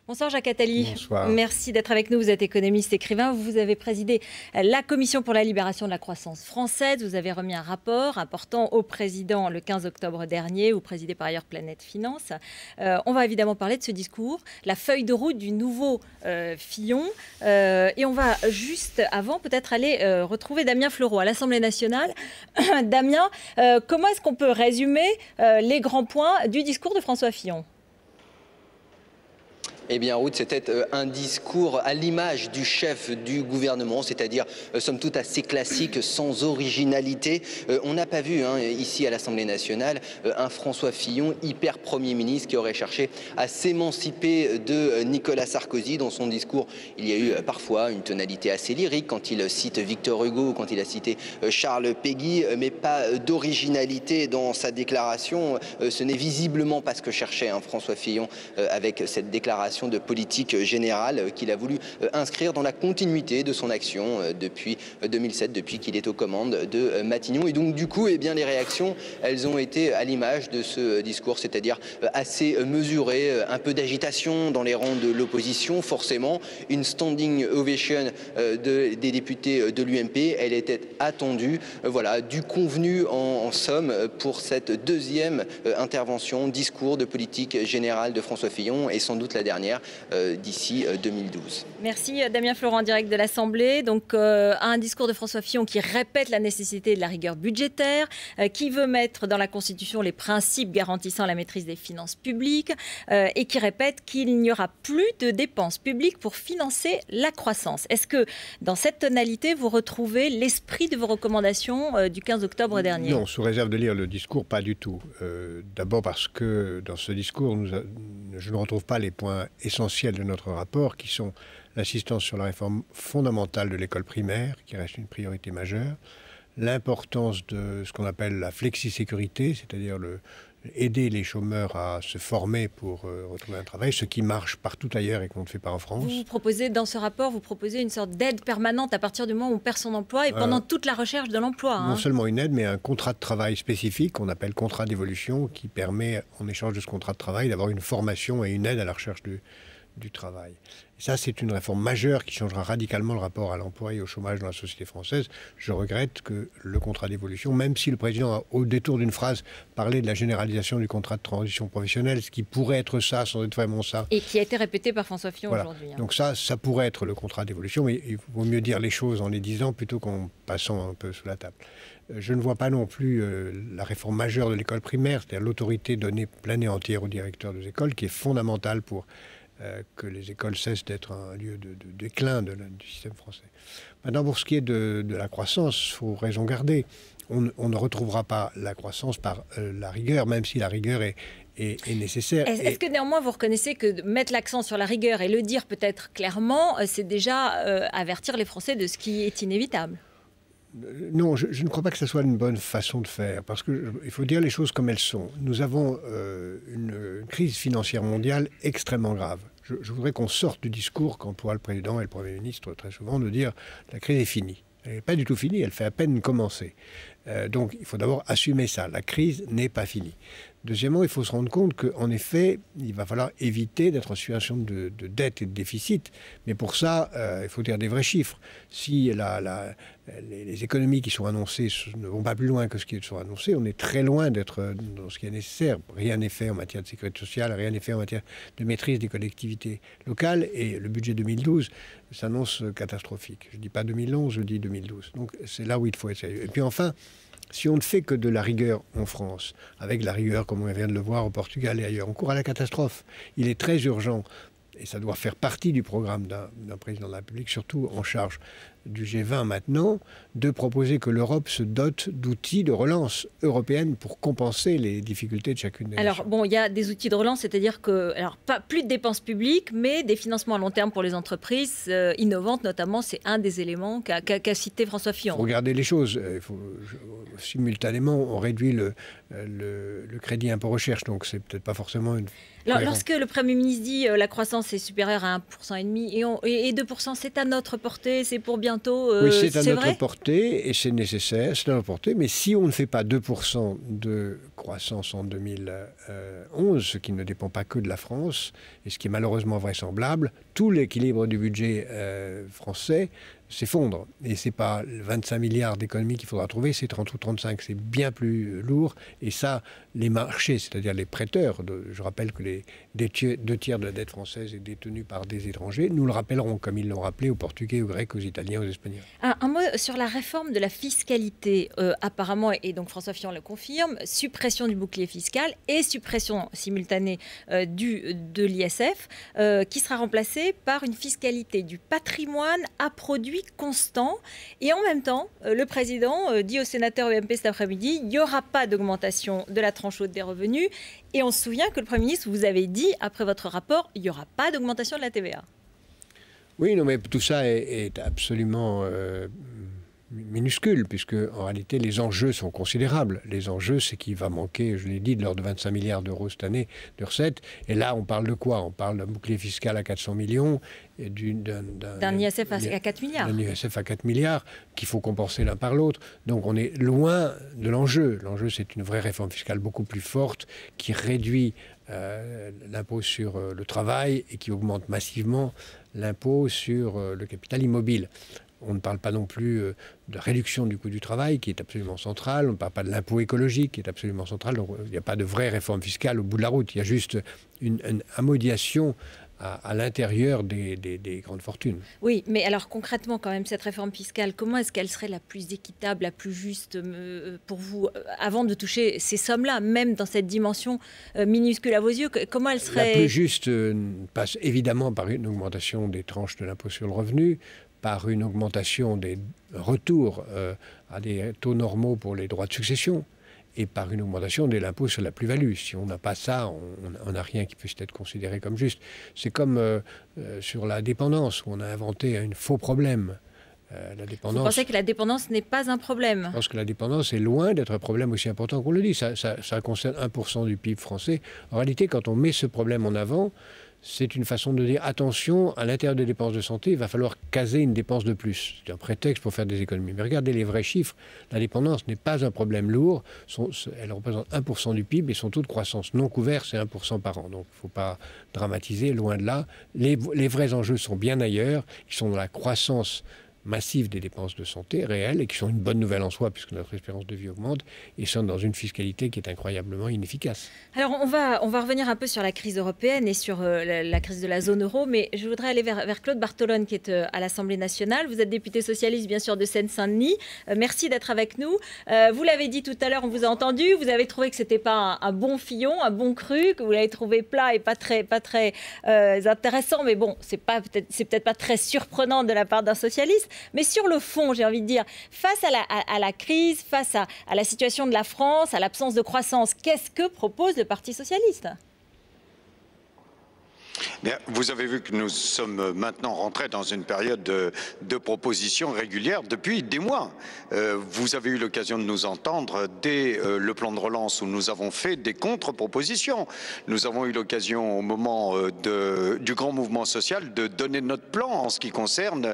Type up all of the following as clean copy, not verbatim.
Bonsoir Jacques Attali. Bonsoir. Merci d'être avec nous. Vous êtes économiste, écrivain. Vous avez présidé la Commission pour la libération de la croissance française. Vous avez remis un rapport important au président le 15 octobre dernier. Vous présidez par ailleurs Planète Finance. On va évidemment parler de ce discours, la feuille de route du nouveau Fillon. Et on va juste avant peut-être aller retrouver Damien Fleureau à l'Assemblée nationale. Damien, comment est-ce qu'on peut résumer les grands points du discours de François Fillon ? Eh bien, Ruth, c'était un discours à l'image du chef du gouvernement, c'est-à-dire, somme toute, assez classique, sans originalité. On n'a pas vu, ici à l'Assemblée nationale, un François Fillon hyper Premier ministre qui aurait cherché à s'émanciper de Nicolas Sarkozy. Dans son discours, il y a eu parfois une tonalité assez lyrique quand il cite Victor Hugo, quand il a cité Charles Péguy, mais pas d'originalité dans sa déclaration. Ce n'est visiblement pas ce que cherchait François Fillon avec cette déclaration de politique générale qu'il a voulu inscrire dans la continuité de son action depuis 2007, depuis qu'il est aux commandes de Matignon. Et donc du coup, eh bien, les réactions, elles ont été à l'image de ce discours, c'est-à-dire assez mesurées, un peu d'agitation dans les rangs de l'opposition, forcément. Une standing ovation des députés de l'UMP, elle était attendue. Voilà, du convenu en somme pour cette deuxième intervention, discours de politique générale de François Fillon, et sans doute la dernière d'ici 2012. Merci Damien Fleureau en direct de l'Assemblée. Donc un discours de François Fillon qui répète la nécessité de la rigueur budgétaire, qui veut mettre dans la Constitution les principes garantissant la maîtrise des finances publiques et qui répète qu'il n'y aura plus de dépenses publiques pour financer la croissance. Est-ce que dans cette tonalité, vous retrouvez l'esprit de vos recommandations du 15 octobre dernier? Non, sous réserve de lire le discours, pas du tout. D'abord parce que dans ce discours, je ne retrouve pas les points essentiels de notre rapport, qui sont l'assistance sur la réforme fondamentale de l'école primaire, qui reste une priorité majeure, l'importance de ce qu'on appelle la flexi-sécurité, c'est-à-dire aider les chômeurs à se former pour retrouver un travail, ce qui marche partout ailleurs et qu'on ne fait pas en France. Vous proposez, dans ce rapport, vous proposez une sorte d'aide permanente à partir du moment où on perd son emploi et pendant toute la recherche de l'emploi. Non seulement une aide, mais un contrat de travail spécifique qu'on appelle contrat d'évolution, qui permet, en échange de ce contrat de travail, d'avoir une formation et une aide à la recherche du travail. Et ça, c'est une réforme majeure qui changera radicalement le rapport à l'emploi et au chômage dans la société française. Je regrette que le contrat d'évolution, même si le président a, au détour d'une phrase, parlé de la généralisation du contrat de transition professionnelle, ce qui pourrait être ça, sans être vraiment ça. Et qui a été répété par François Fillon aujourd'hui. Donc ça pourrait être le contrat d'évolution, mais il vaut mieux dire les choses en les disant plutôt qu'en passant un peu sous la table. Je ne vois pas non plus la réforme majeure de l'école primaire, c'est-à-dire l'autorité donnée pleine et entière aux directeurs des écoles, qui est fondamentale pour que les écoles cessent d'être un lieu de déclin du système français. Maintenant, pour ce qui est de la croissance, il faut raison garder. On ne retrouvera pas la croissance par la rigueur, même si la rigueur est nécessaire. Est-ce que néanmoins vous reconnaissez que mettre l'accent sur la rigueur et le dire peut-être clairement, c'est déjà avertir les Français de ce qui est inévitable? Non, je ne crois pas que ce soit une bonne façon de faire, parce qu'il faut dire les choses comme elles sont. Nous avons une crise financière mondiale extrêmement grave. Je voudrais qu'on sorte du discours qu'emploient le président et le Premier ministre très souvent de dire « la crise est finie ». Elle n'est pas du tout finie, elle fait à peine commencer. Donc il faut d'abord assumer ça, la crise n'est pas finie. Deuxièmement, il faut se rendre compte qu'en effet, il va falloir éviter d'être en situation de dette et de déficit. Mais pour ça, il faut dire des vrais chiffres. Si les économies qui sont annoncées ne vont pas plus loin que ce qui est annoncé, on est très loin d'être dans ce qui est nécessaire. Rien n'est fait en matière de sécurité sociale, rien n'est fait en matière de maîtrise des collectivités locales. Et le budget 2012 s'annonce catastrophique. Je ne dis pas 2011, je dis 2012. Donc c'est là où il faut être sérieux. Et puis enfin, si on ne fait que de la rigueur en France, avec la rigueur comme on vient de le voir au Portugal et ailleurs, on court à la catastrophe. Il est très urgent, et ça doit faire partie du programme d'un président de la République, surtout en charge du G20 maintenant, de proposer que l'Europe se dote d'outils de relance européenne pour compenser les difficultés de chacune des nations. Alors bon, il y a des outils de relance, c'est-à-dire que, pas plus de dépenses publiques, mais des financements à long terme pour les entreprises innovantes, notamment, c'est un des éléments qu'a cité François Fillon. Il faut regarder les choses. Simultanément, on réduit le crédit impôt recherche, donc c'est peut-être pas forcément une... Alors, lorsque le Premier ministre dit la croissance est supérieure à 1,5% et 2%, c'est à notre portée, c'est pour bien bientôt. Oui, c'est à notre vrai portée et c'est nécessaire, c'est à notre portée. Mais si on ne fait pas 2% de croissance en 2011, ce qui ne dépend pas que de la France, et ce qui est malheureusement vraisemblable, tout l'équilibre du budget français s'effondre. Et ce n'est pas 25 milliards d'économies qu'il faudra trouver, c'est 30 ou 35. C'est bien plus lourd. Et ça, les marchés, c'est-à-dire les prêteurs, je rappelle que les 2 tiers de la dette française est détenue par des étrangers, nous le rappellerons, comme ils l'ont rappelé aux Portugais, aux Grecs, aux Italiens, aux Espagnols. Un mot sur la réforme de la fiscalité. Apparemment, et donc François Fillon le confirme, suppression du bouclier fiscal et suppression simultanée de l'ISF, qui sera remplacée par une fiscalité du patrimoine à produit constant. Et en même temps, le président dit aux sénateurs UMP cet après-midi, il n'y aura pas d'augmentation de la tranche haute des revenus. Et on se souvient que le Premier ministre vous avait dit, après votre rapport, il n'y aura pas d'augmentation de la TVA. Oui, non, mais tout ça est absolument minuscule, puisque en réalité, les enjeux sont considérables. Les enjeux, c'est qu'il va manquer, je l'ai dit, de l'ordre de 25 milliards d'euros cette année de recettes. Et là, on parle de quoi? On parle d'un bouclier fiscal à 400 millions. Et d'un ISF à 4 milliards. D'un ISF à 4 milliards qu'il faut compenser l'un par l'autre. Donc on est loin de l'enjeu. L'enjeu, c'est une vraie réforme fiscale beaucoup plus forte qui réduit l'impôt sur le travail et qui augmente massivement l'impôt sur le capital immobile. On ne parle pas non plus de réduction du coût du travail, qui est absolument centrale. On ne parle pas de l'impôt écologique, qui est absolument central. Donc il n'y a pas de vraie réforme fiscale au bout de la route. Il y a juste une amodiation à l'intérieur des grandes fortunes. Oui, mais alors concrètement, quand même, cette réforme fiscale, comment est-ce qu'elle serait la plus équitable, la plus juste pour vous, avant de toucher ces sommes-là, même dans cette dimension minuscule à vos yeux? Comment elle serait... La plus juste passe évidemment par une augmentation des tranches de l'impôt sur le revenu, par une augmentation des retours à des taux normaux pour les droits de succession, et par une augmentation de l'impôt sur la plus-value. Si on n'a pas ça, on n'a rien qui puisse être considéré comme juste. C'est comme sur la dépendance, où on a inventé un faux problème. La dépendance, vous pensez que la dépendance n'est pas un problème? Je pense que la dépendance est loin d'être un problème aussi important qu'on le dit. Ça concerne 1% du PIB français. En réalité, quand on met ce problème en avant, c'est une façon de dire attention, à l'intérieur des dépenses de santé, il va falloir caser une dépense de plus. C'est un prétexte pour faire des économies. Mais regardez les vrais chiffres. La dépendance n'est pas un problème lourd. Elle représente 1% du PIB et son taux de croissance non couvert, c'est 1% par an. Donc il ne faut pas dramatiser, loin de là. Les vrais enjeux sont bien ailleurs. Ils sont dans la croissance massive des dépenses de santé réelles et qui sont une bonne nouvelle en soi puisque notre espérance de vie augmente et sont dans une fiscalité qui est incroyablement inefficace. Alors on va revenir un peu sur la crise européenne et sur la crise de la zone euro, mais je voudrais aller vers Claude Bartolone qui est à l'Assemblée nationale. Vous êtes député socialiste bien sûr de Seine-Saint-Denis. Merci d'être avec nous. Vous l'avez dit tout à l'heure, on vous a entendu, vous avez trouvé que c'était pas un bon fillon, un bon cru, que vous l'avez trouvé plat et pas très intéressant, mais bon, c'est peut-être pas très surprenant de la part d'un socialiste. Mais sur le fond, j'ai envie de dire, face à la crise, face à la situation de la France, à l'absence de croissance, qu'est-ce que propose le Parti socialiste ? Bien, vous avez vu que nous sommes maintenant rentrés dans une période de propositions régulières depuis des mois. Vous avez eu l'occasion de nous entendre dès le plan de relance où nous avons fait des contre-propositions. Nous avons eu l'occasion au moment du grand mouvement social de donner notre plan en ce qui concerne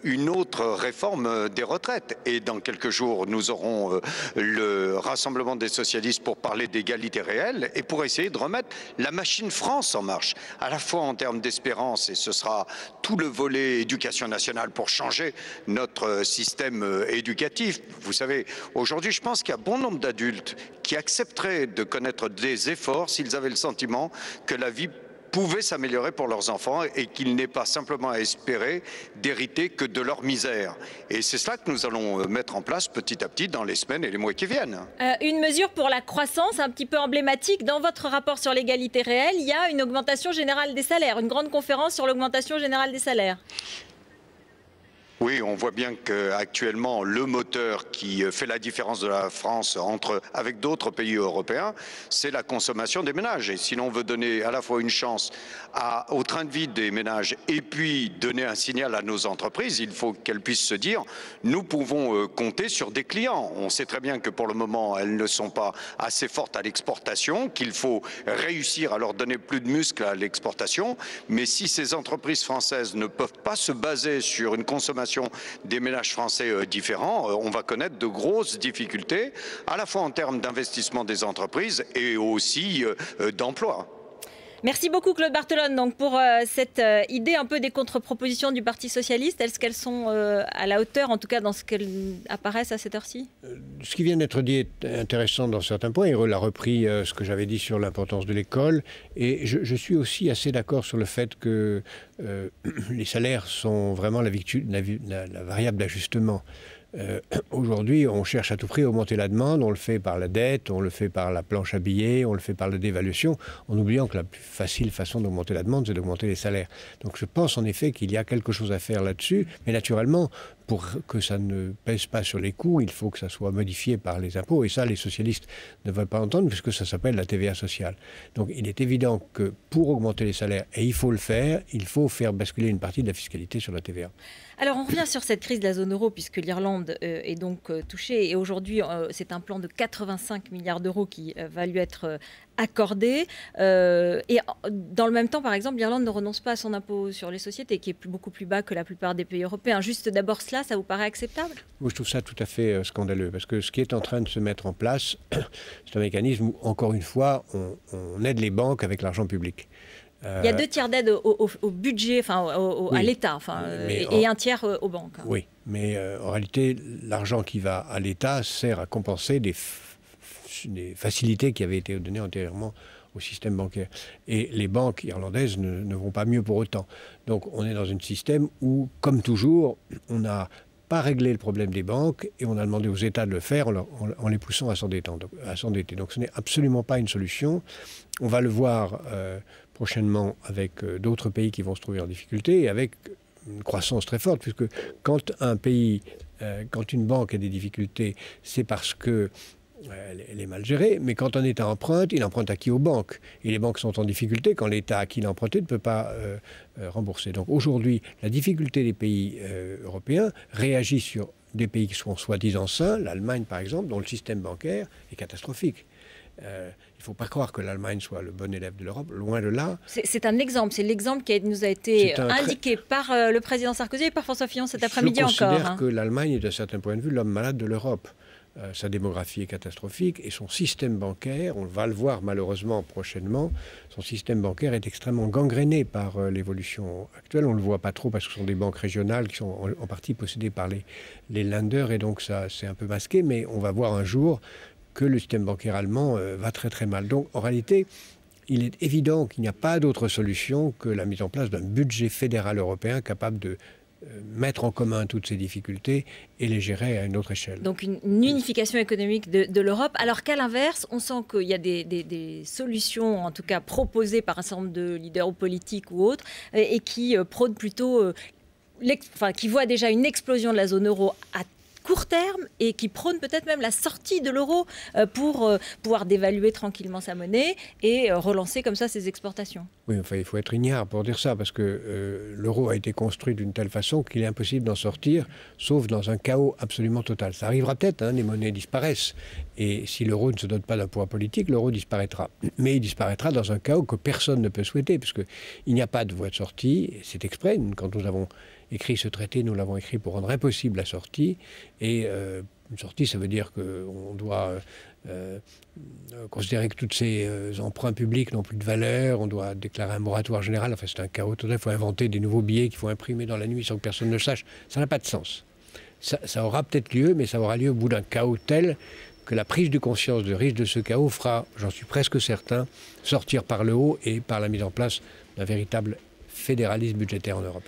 une autre réforme des retraites. Et dans quelques jours, nous aurons le Rassemblement des socialistes pour parler d'égalité réelle et pour essayer de remettre la machine France en marche. À la fois en termes d'espérance, et ce sera tout le volet éducation nationale pour changer notre système éducatif. Vous savez, aujourd'hui, je pense qu'il y a bon nombre d'adultes qui accepteraient de connaître des efforts s'ils avaient le sentiment que la vie pouvaient s'améliorer pour leurs enfants et qu'il n'est pas simplement à espérer d'hériter que de leur misère. Et c'est cela que nous allons mettre en place petit à petit dans les semaines et les mois qui viennent. Une mesure pour la croissance un petit peu emblématique. Dans votre rapport sur l'égalité réelle, il y a une augmentation générale des salaires, une grande conférence sur l'augmentation générale des salaires. Oui, on voit bien qu'actuellement, le moteur qui fait la différence de la France avec d'autres pays européens, c'est la consommation des ménages. Et si l'on veut donner à la fois une chance au train de vie des ménages et puis donner un signal à nos entreprises, il faut qu'elles puissent se dire nous pouvons compter sur des clients. On sait très bien que pour le moment, elles ne sont pas assez fortes à l'exportation, qu'il faut réussir à leur donner plus de muscles à l'exportation. Mais si ces entreprises françaises ne peuvent pas se baser sur une consommation consommation des ménages français différents, on va connaître de grosses difficultés, à la fois en termes d'investissement des entreprises et aussi d'emploi. Merci beaucoup Claude Barthelone donc, pour cette idée un peu des contre-propositions du Parti socialiste. Est-ce qu'elles sont à la hauteur, en tout cas dans ce qu'elles apparaissent à cette heure-ci? Ce qui vient d'être dit est intéressant dans certains points. Il a repris ce que j'avais dit sur l'importance de l'école. Et je suis aussi assez d'accord sur le fait que les salaires sont vraiment la variable d'ajustement. Aujourd'hui, on cherche à tout prix à augmenter la demande, on le fait par la dette, on le fait par la planche à billets, on le fait par la dévaluation, en oubliant que la plus facile façon d'augmenter la demande, c'est d'augmenter les salaires. Donc je pense en effet qu'il y a quelque chose à faire là-dessus, mais naturellement, pour que ça ne pèse pas sur les coûts, il faut que ça soit modifié par les impôts, et ça, les socialistes ne veulent pas entendre, puisque ça s'appelle la TVA sociale. Donc il est évident que pour augmenter les salaires, et il faut le faire, il faut faire basculer une partie de la fiscalité sur la TVA. Alors on revient sur cette crise de la zone euro puisque l'Irlande est donc touchée et aujourd'hui c'est un plan de 85 milliards d'euros qui va lui être accordé. Et dans le même temps, par exemple, l'Irlande ne renonce pas à son impôt sur les sociétés qui est beaucoup plus bas que la plupart des pays européens. Juste d'abord cela, ça vous paraît acceptable? Moi je trouve ça tout à fait scandaleux parce que ce qui est en train de se mettre en place, c'est un mécanisme où encore une fois on aide les banques avec l'argent public. Il y a 2 tiers d'aide au budget, à l'État, et 1 tiers aux banques. Oui, mais en réalité, l'argent qui va à l'État sert à compenser des facilités qui avaient été données antérieurement au système bancaire. Et les banques irlandaises ne vont pas mieux pour autant. Donc on est dans un système où, comme toujours, on n'a pas réglé le problème des banques et on a demandé aux États de le faire en les poussant à s'endetter. Donc ce n'est absolument pas une solution. On va le voir prochainement avec d'autres pays qui vont se trouver en difficulté et avec une croissance très forte, puisque quand une banque a des difficultés, c'est parce que elle est mal gérée, mais quand un État emprunte, il emprunte à qui? Aux banques. Et les banques sont en difficulté quand l'État à qui il a emprunté ne peut pas rembourser. Donc aujourd'hui, la difficulté des pays européens réagit sur des pays qui sont soi-disant sains, l'Allemagne par exemple, dont le système bancaire est catastrophique. Il ne faut pas croire que l'Allemagne soit le bon élève de l'Europe, loin de là. C'est un exemple, c'est l'exemple qui nous a été indiqué par le président Sarkozy et par François Fillon cet après-midi encore. Je considère que l'Allemagne est d'un certain point de vue l'homme malade de l'Europe. Sa démographie est catastrophique et son système bancaire, on va le voir malheureusement prochainement, son système bancaire est extrêmement gangréné par l'évolution actuelle. On ne le voit pas trop parce que ce sont des banques régionales qui sont en partie possédées par les Länder et donc ça c'est un peu masqué, mais on va voir un jour que le système bancaire allemand va très très mal. Donc en réalité, il est évident qu'il n'y a pas d'autre solution que la mise en place d'un budget fédéral européen capable de mettre en commun toutes ces difficultés et les gérer à une autre échelle. Donc une unification économique de l'Europe, alors qu'à l'inverse, on sent qu'il y a des solutions, en tout cas proposées par un certain nombre de leaders politiques ou autres, et qui prônent plutôt, qui voient déjà une explosion de la zone euro à court terme et qui prône peut-être même la sortie de l'euro pour pouvoir dévaluer tranquillement sa monnaie et relancer comme ça ses exportations. Oui, enfin, il faut être ignare pour dire ça, parce que l'euro a été construit d'une telle façon qu'il est impossible d'en sortir, sauf dans un chaos absolument total. Ça arrivera peut-être, les monnaies disparaissent, et si l'euro ne se dote pas d'un poids politique, l'euro disparaîtra. Mais il disparaîtra dans un chaos que personne ne peut souhaiter, puisqu'il n'y a pas de voie de sortie, c'est exprès. Quand nous avons écrit ce traité, nous l'avons écrit pour rendre impossible la sortie, et une sortie, ça veut dire qu'on doit considérer que tous ces emprunts publics n'ont plus de valeur, on doit déclarer un moratoire général, enfin c'est un chaos total, il faut inventer des nouveaux billets qu'il faut imprimer dans la nuit sans que personne ne le sache. Ça n'a pas de sens. Ça aura peut-être lieu, mais ça aura lieu au bout d'un chaos tel que la prise de conscience de risque de ce chaos fera, j'en suis presque certain, sortir par le haut et par la mise en place d'un véritable fédéralisme budgétaire en Europe.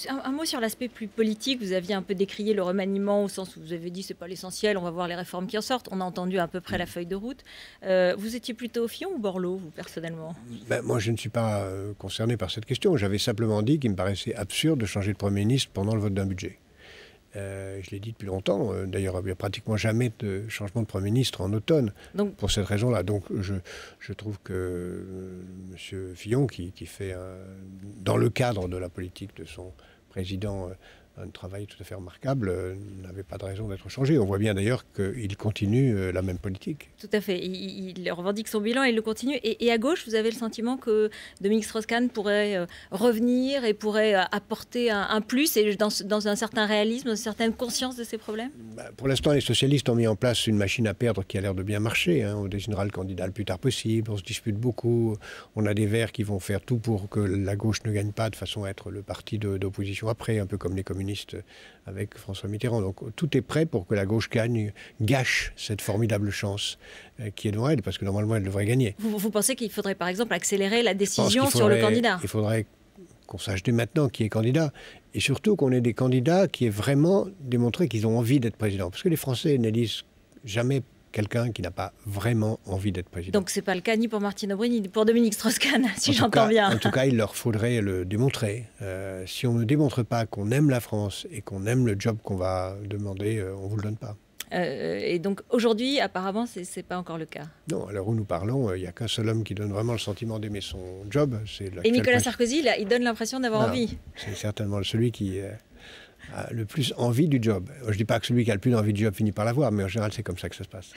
Un mot sur l'aspect plus politique. Vous aviez un peu décrié le remaniement au sens où vous avez dit c'est pas l'essentiel, on va voir les réformes qui en sortent. On a entendu à peu près la feuille de route. Vous étiez plutôt Fillon ou Borloo, vous, personnellement? Moi, je ne suis pas concerné par cette question. J'avais simplement dit qu'il me paraissait absurde de changer de Premier ministre pendant le vote d'un budget. Je l'ai dit depuis longtemps. D'ailleurs, il n'y a pratiquement jamais de changement de Premier ministre en automne, pour cette raison-là. Donc, je trouve que M. Fillon, qui fait, dans le cadre de la politique de son président, un travail tout à fait remarquable, n'avait pas de raison d'être changé. On voit bien d'ailleurs qu'il continue la même politique. Tout à fait. Il revendique son bilan et il le continue. Et à gauche, vous avez le sentiment que Dominique Strauss-Kahn pourrait revenir et pourrait apporter un plus et dans un certain réalisme, une certaine conscience de ses problèmes? Pour l'instant, les socialistes ont mis en place une machine à perdre qui a l'air de bien marcher. On désignera le candidat le plus tard possible, on se dispute beaucoup. On a des Verts qui vont faire tout pour que la gauche ne gagne pas, de façon à être le parti d'opposition après, un peu comme les communistes avec François Mitterrand. Donc tout est prêt pour que la gauche gâche cette formidable chance qui est devant elle, parce que normalement elle devrait gagner. Vous pensez qu'il faudrait par exemple accélérer la décision sur le candidat? Il faudrait qu'on sache dès maintenant qui est candidat, et surtout qu'on ait des candidats qui aient vraiment démontré qu'ils ont envie d'être président, parce que les Français n'élisent jamais quelqu'un qui n'a pas vraiment envie d'être président. Donc c'est pas le cas ni pour Martine Aubry ni pour Dominique Strauss-Kahn, si j'entends bien. En tout cas, il leur faudrait le démontrer. Si on ne démontre pas qu'on aime la France et qu'on aime le job qu'on va demander, on ne vous le donne pas. Et donc aujourd'hui, apparemment, c'est pas encore le cas. Non, à l'heure où nous parlons, il n'y a qu'un seul homme qui donne vraiment le sentiment d'aimer son job. Et Nicolas Sarkozy, là, il donne l'impression d'avoir envie. C'est certainement celui qui a le plus envie du job. Je ne dis pas que celui qui a le plus envie du job finit par l'avoir, mais en général, c'est comme ça que ça se passe.